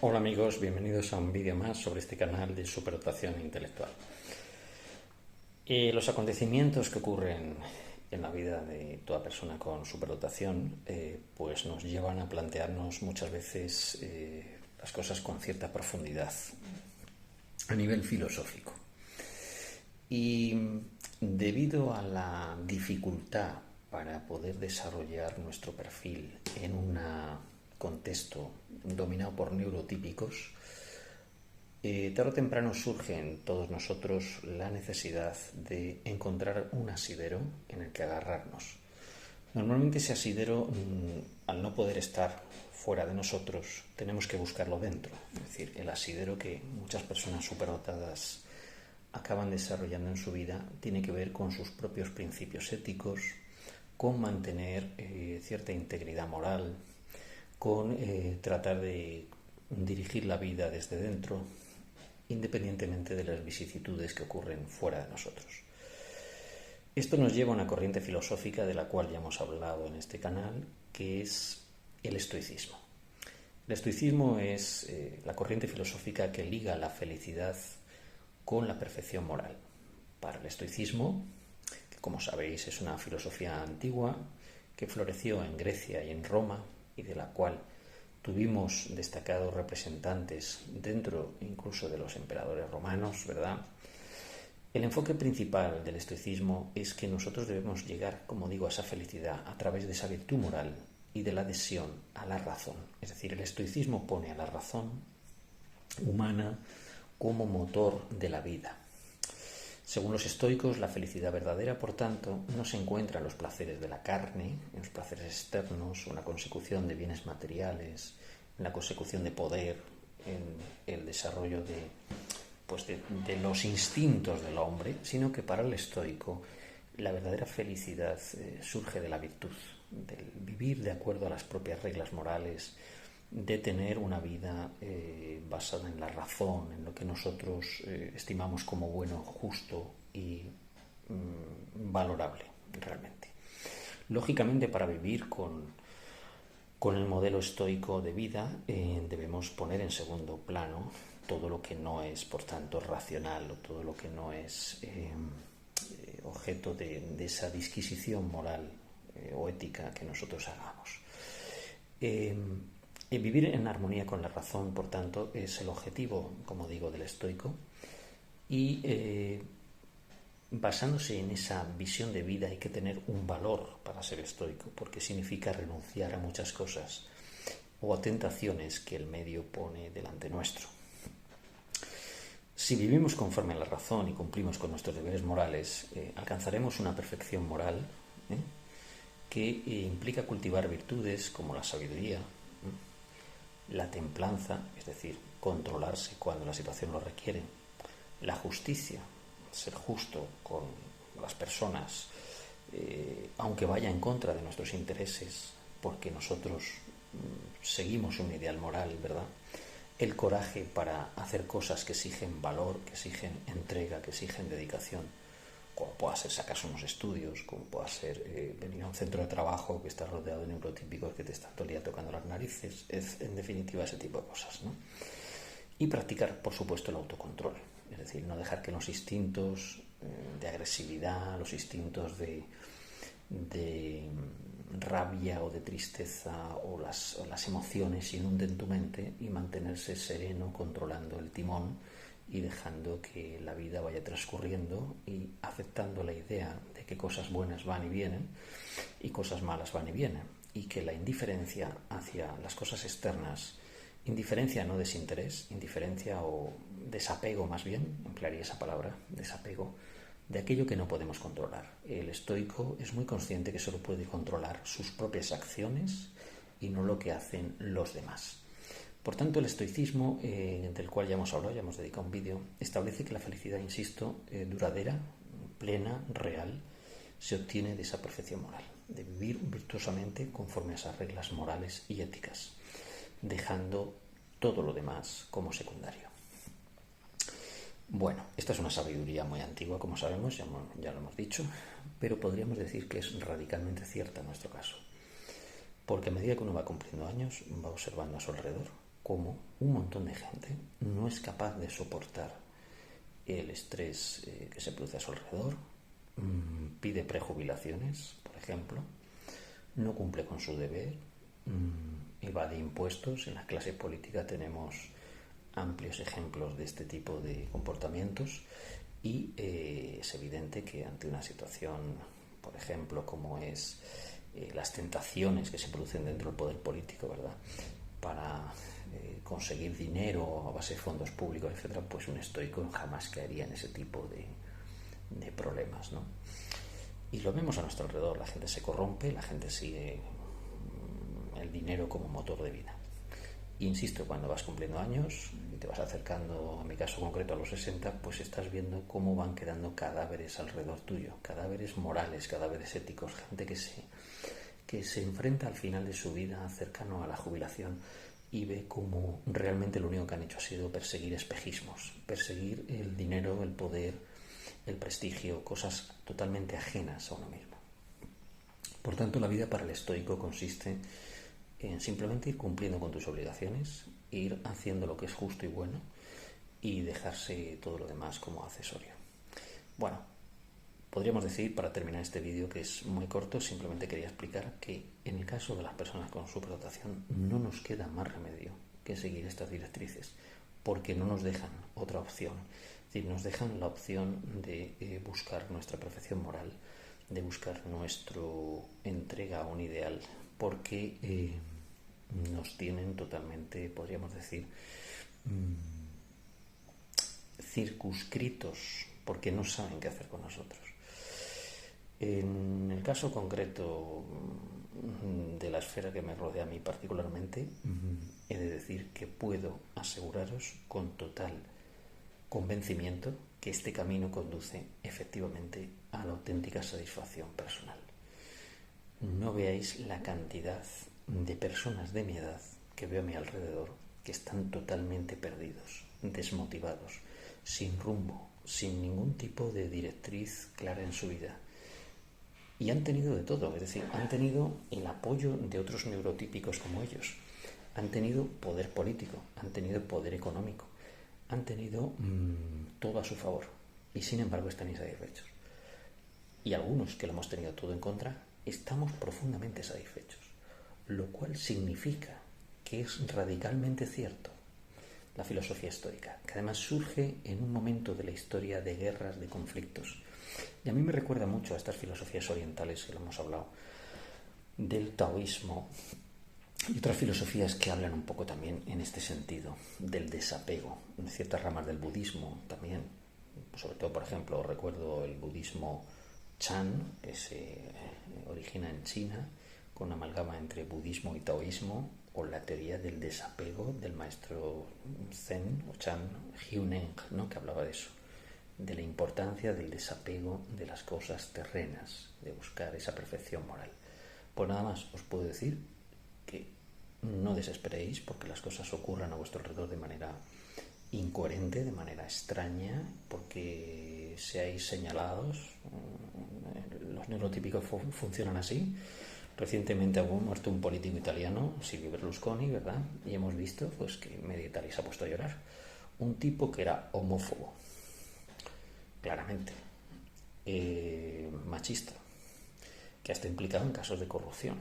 Hola amigos, bienvenidos a un vídeo más sobre este canal de superdotación intelectual. Los acontecimientos que ocurren en la vida de toda persona con superdotación pues nos llevan a plantearnos muchas veces las cosas con cierta profundidad a nivel filosófico. Y debido a la dificultad para poder desarrollar nuestro perfil en un contexto dominado por neurotípicos, tarde o temprano surge en todos nosotros la necesidad de encontrar un asidero en el que agarrarnos. Normalmente ese asidero, al no poder estar fuera de nosotros, tenemos que buscarlo dentro. Es decir, el asidero que muchas personas superdotadas acaban desarrollando en su vida tiene que ver con sus propios principios éticos, con mantener cierta integridad moral, con tratar de dirigir la vida desde dentro, independientemente de las vicisitudes que ocurren fuera de nosotros. Esto nos lleva a una corriente filosófica de la cual ya hemos hablado en este canal, que es el estoicismo. El estoicismo es la corriente filosófica que liga la felicidad con la perfección moral. Para el estoicismo, que como sabéis es una filosofía antigua que floreció en Grecia y en Roma y de la cual tuvimos destacados representantes dentro incluso de los emperadores romanos, ¿verdad? El enfoque principal del estoicismo es que nosotros debemos llegar, como digo, a esa felicidad a través de esa virtud moral y de la adhesión a la razón. Es decir, el estoicismo pone a la razón humana como motor de la vida. Según los estoicos, la felicidad verdadera, por tanto, no se encuentra en los placeres de la carne, en los placeres externos, o en la consecución de bienes materiales, en la consecución de poder, en el desarrollo de los instintos del hombre, sino que para el estoico la verdadera felicidad surge de la virtud, del vivir de acuerdo a las propias reglas morales, de tener una vida basada en la razón, en lo que nosotros estimamos como bueno, justo y valorable realmente. Lógicamente, para vivir con el modelo estoico de vida debemos poner en segundo plano todo lo que no es, por tanto, racional, o todo lo que no es objeto de esa disquisición moral o ética que nosotros hagamos. Vivir en armonía con la razón, por tanto, es el objetivo, como digo, del estoico, y basándose en esa visión de vida hay que tener un valor para ser estoico, porque significa renunciar a muchas cosas o a tentaciones que el medio pone delante nuestro. Si vivimos conforme a la razón y cumplimos con nuestros deberes morales, alcanzaremos una perfección moral que implica cultivar virtudes como la sabiduría, la templanza, es decir, controlarse cuando la situación lo requiere, la justicia, ser justo con las personas, aunque vaya en contra de nuestros intereses, porque nosotros seguimos un ideal moral, ¿verdad? El coraje para hacer cosas que exigen valor, que exigen entrega, que exigen dedicación, como pueda ser sacarse unos estudios, como pueda ser venir a un centro de trabajo que está rodeado de neurotípicos que te están todo el día tocando las narices, es en definitiva ese tipo de cosas, ¿no? Y practicar, por supuesto, el autocontrol, es decir, no dejar que los instintos de agresividad, los instintos de rabia o de tristeza o las emociones inunden tu mente, y mantenerse sereno controlando el timón y dejando que la vida vaya transcurriendo y aceptando la idea de que cosas buenas van y vienen y cosas malas van y vienen, y que la indiferencia hacia las cosas externas, indiferencia no desinterés, indiferencia o desapego, más bien emplearía esa palabra, desapego, de aquello que no podemos controlar. El estoico es muy consciente que solo puede controlar sus propias acciones y no lo que hacen los demás. Por tanto, el estoicismo, del cual ya hemos hablado, ya hemos dedicado un vídeo, establece que la felicidad, insisto, duradera, plena, real, se obtiene de esa perfección moral, de vivir virtuosamente conforme a esas reglas morales y éticas, dejando todo lo demás como secundario. Bueno, esta es una sabiduría muy antigua, como sabemos, ya lo hemos dicho, pero podríamos decir que es radicalmente cierta en nuestro caso, porque a medida que uno va cumpliendo años, va observando a su alrededor cómo un montón de gente no es capaz de soportar el estrés que se produce a su alrededor, pide prejubilaciones, por ejemplo, no cumple con su deber, evade impuestos. En la clase política tenemos amplios ejemplos de este tipo de comportamientos y es evidente que ante una situación, por ejemplo, como es las tentaciones que se producen dentro del poder político, ¿verdad?, para conseguir dinero a base de fondos públicos, etcétera, pues un estoico jamás caería en ese tipo de problemas, ¿no? Y lo vemos a nuestro alrededor, la gente se corrompe, la gente sigue el dinero como motor de vida. Insisto, cuando vas cumpliendo años y te vas acercando, en mi caso concreto, a los 60, pues estás viendo cómo van quedando cadáveres alrededor tuyo, cadáveres morales, cadáveres éticos, gente que se enfrenta al final de su vida cercano a la jubilación y ve como realmente lo único que han hecho ha sido perseguir espejismos, perseguir el dinero, el poder, el prestigio, cosas totalmente ajenas a uno mismo. Por tanto, la vida para el estoico consiste en simplemente ir cumpliendo con tus obligaciones, ir haciendo lo que es justo y bueno y dejarse todo lo demás como accesorio. Bueno, podríamos decir, para terminar este vídeo, que es muy corto, simplemente quería explicar que en el caso de las personas con superdotación no nos queda más remedio que seguir estas directrices, porque no nos dejan otra opción. Es decir, nos dejan la opción de buscar nuestra perfección moral, de buscar nuestra entrega a un ideal, porque nos tienen totalmente, podríamos decir, circunscritos, porque no saben qué hacer con nosotros. En el caso concreto de la esfera que me rodea a mí particularmente, he de decir que puedo aseguraros con total convencimiento que este camino conduce efectivamente a la auténtica satisfacción personal. No veáis la cantidad de personas de mi edad que veo a mi alrededor que están totalmente perdidos, desmotivados, sin rumbo, sin ningún tipo de directriz clara en su vida. Y han tenido de todo, es decir, han tenido el apoyo de otros neurotípicos como ellos, han tenido poder político, han tenido poder económico, han tenido todo a su favor y sin embargo están insatisfechos. Y algunos que lo hemos tenido todo en contra, estamos profundamente satisfechos, lo cual significa que es radicalmente cierto la filosofía estoica, que además surge en un momento de la historia de guerras, de conflictos. Y a mí me recuerda mucho a estas filosofías orientales que lo hemos hablado, del taoísmo y otras filosofías que hablan un poco también en este sentido, del desapego, en ciertas ramas del budismo también. Sobre todo, por ejemplo, recuerdo el budismo Chan, que se origina en China, con una amalgama entre budismo y taoísmo, o la teoría del desapego del maestro Zen o Chan Hyuneng, ¿no?, que hablaba de eso, de la importancia del desapego de las cosas terrenas, de buscar esa perfección moral. Pues nada más, os puedo decir que no desesperéis porque las cosas ocurran a vuestro alrededor de manera incoherente, de manera extraña, porque seáis señalados. Los neurotípicos funcionan así. Recientemente ha muerto un político italiano, Silvio Berlusconi, ¿verdad? Y hemos visto pues que media Italia se ha puesto a llorar. Un tipo que era homófobo, claramente, machista, que ha estado implicado en casos de corrupción,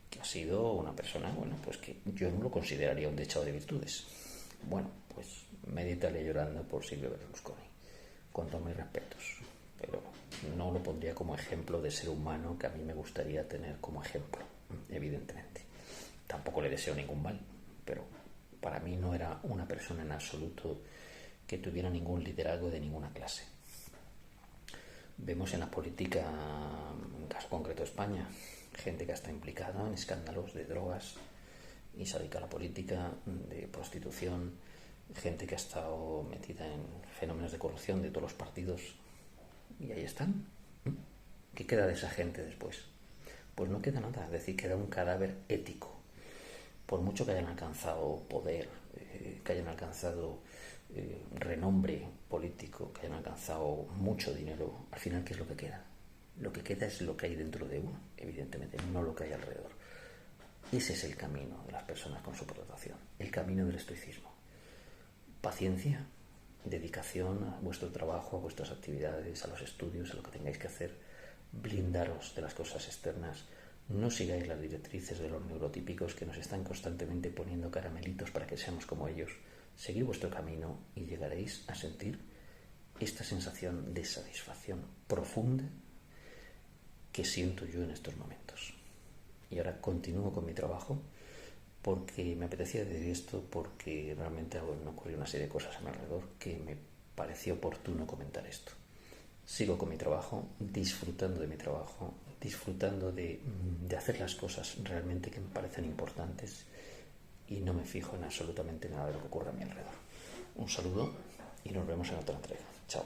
que ha sido una persona, bueno, pues que yo no lo consideraría un dechado de virtudes. Bueno, pues media Italia llorando por Silvio Berlusconi, con todos mis respetos, pero no lo pondría como ejemplo de ser humano que a mí me gustaría tener como ejemplo, evidentemente. Tampoco le deseo ningún mal, pero para mí no era una persona en absoluto que tuviera ningún liderazgo de ninguna clase. Vemos en la política, en el caso concreto de España, gente que está implicada en escándalos de drogas y se dedica a la política, de prostitución, gente que ha estado metida en fenómenos de corrupción de todos los partidos, y ahí están. ¿Qué queda de esa gente después? Pues no queda nada, es decir, queda un cadáver ético. Por mucho que hayan alcanzado poder, que hayan alcanzado renombre político, que hayan alcanzado mucho dinero, al final, ¿qué es lo que queda? Lo que queda es lo que hay dentro de uno, evidentemente, no lo que hay alrededor. Ese es el camino de las personas con superdotación, el camino del estoicismo. Paciencia, dedicación a vuestro trabajo, a vuestras actividades, a los estudios, a lo que tengáis que hacer. Blindaros de las cosas externas. No sigáis las directrices de los neurotípicos que nos están constantemente poniendo caramelitos para que seamos como ellos. Seguid vuestro camino y llegaréis a sentir esta sensación de satisfacción profunda que siento yo en estos momentos. Y ahora continúo con mi trabajo porque me apetecía decir esto, porque realmente me ocurrió una serie de cosas a mi alrededor que me pareció oportuno comentar esto. Sigo con mi trabajo, disfrutando de mi trabajo, disfrutando de hacer las cosas realmente que me parecen importantes y no me fijo en absolutamente nada de lo que ocurre a mi alrededor. Un saludo y nos vemos en otra entrega. Chao.